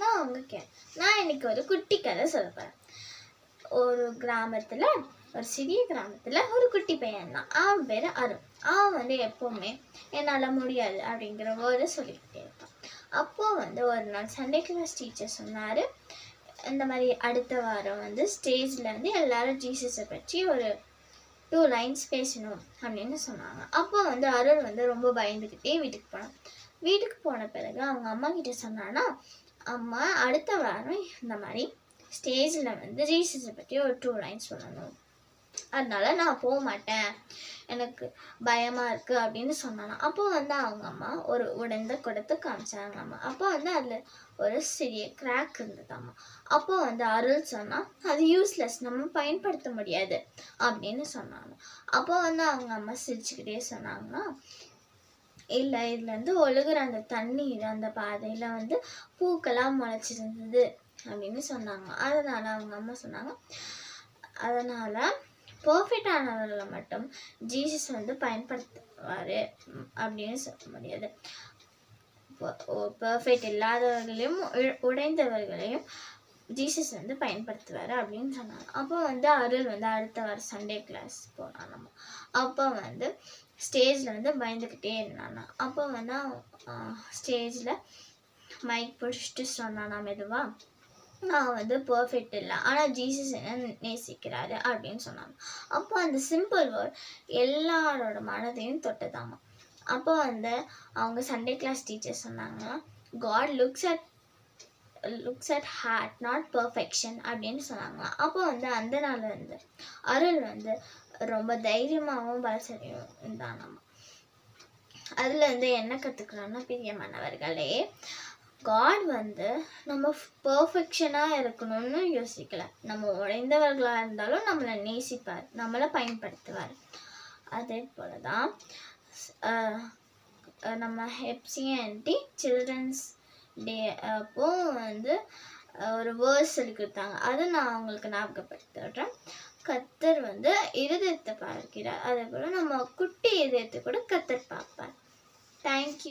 நான் இன்னைக்கு ஒரு குட்டி கதை சொல்ல போகிறேன். ஒரு சிறிய கிராமத்தில் ஒரு குட்டி பையன் தான். அவன் பேர் அருண். அவன் எப்போவுமே என்னால் முடியாது அப்படிங்கிற வேர்டை சொல்லிக்கிட்டே இருப்பான். அப்போது ஒரு நாள் சண்டே கிளாஸ் டீச்சர் சொன்னார், இந்த மாதிரி அடுத்த வாரம் ஸ்டேஜில் எல்லாரும் ஜீசஸை பற்றி ஒரு 2 lines பேசணும் அப்படின்னு சொன்னாங்க. அப்போ அருள் ரொம்ப பயந்துக்கிட்டே வீட்டுக்கு போன பிறகு அவங்க அம்மா கிட்ட சொன்னான்னா, அம்மா அடுத்த வாரம் இந்த மாதிரி ஸ்டேஜில் ஜீசஸை பற்றி ஒரு 2 lines சொல்லணும், அதனால நான் போக மாட்டேன், எனக்கு பயமாக இருக்குது அப்படின்னு சொன்னானா. அப்போ அவங்க அம்மா ஒரு உடைந்த குடத்தை காமிச்சாங்க அம்மா. அப்போ அதில் ஒரு சிறிய கிராக் இருந்ததாம்மா. அப்போ அருள் சொன்னால் அது யூஸ்லெஸ், நம்ம பயன்படுத்த முடியாது அப்படின்னு சொன்னாங்க. அப்போ அவங்க அம்மா சிரிச்சுக்கிட்டே சொன்னாங்கன்னா, இல்லை, இதுலேருந்து ஒழுகுற அந்த தண்ணீர் அந்த பாதையில் பூக்கெல்லாம் முளைச்சிருந்தது அப்படின்னு சொன்னாங்க. அதனால் அவங்க அம்மா சொன்னாங்க, அதனால் பர்ஃபெக்டானவர்களை மட்டும் ஜீசஸ் பயன்படுத்துவார் அப்படின்னு சொல்ல முடியாது. பர்ஃபெக்ட் இல்லாதவர்களையும் உடைந்தவர்களையும் ஜீசஸ் பயன்படுத்துவார் அப்படின்னு சொன்னாங்க. அப்போ அருள் அடுத்த வாரம் சண்டே கிளாஸ் போனான் நம்ம. அப்போ ஸ்டேஜில் பயந்துக்கிட்டே இருந்தானா. அப்போ ஸ்டேஜில் மைக் பிடிச்சிட்டு சொன்னானா, மெதுவாக, நான் பர்ஃபெக்ட் இல்லை, ஆனால் ஜீசஸ் என்ன நேசிக்கிறாரு அப்படின்னு சொன்னாங்க. அப்போ அந்த சிம்பிள் வேர்ட் எல்லாரோட மனதையும் தொட்டதாமா. அப்போ அவங்க சண்டே கிளாஸ் டீச்சர் சொன்னாங்கன்னா, God looks at heart not perfection அப்படின்னு சொன்னாங்க. அப்போ அந்த நாள் அருள் ரொம்ப தைரியமாகவும் பலசரியும் இருந்தானாமா. அதில் என்ன கற்றுக்கிறோன்னா, பிரியமானவர்களே, காட் நம்ம பர்ஃபெக்ஷனாக இருக்கணும்னு யோசிக்கல. நம்ம உடைந்தவர்களாக இருந்தாலும் நம்மளை நேசிப்பார், நம்மளை பயன்படுத்துவார். அதே போல தான் நம்ம HCNT சில்ட்ரன்ஸ் டே அப்போ ஒரு வேர்ஸ் சொல்லி கொடுத்தாங்க. அதை நான் அவங்களுக்கு ஞாபகப்படுத்துகிறேன். கர்த்தர் இருதயத்தை பார்க்கிறார், அதே போல் நம்ம குட்டி இதயத்தை கூட கர்த்தர் பார்ப்பார். தேங்க்யூ.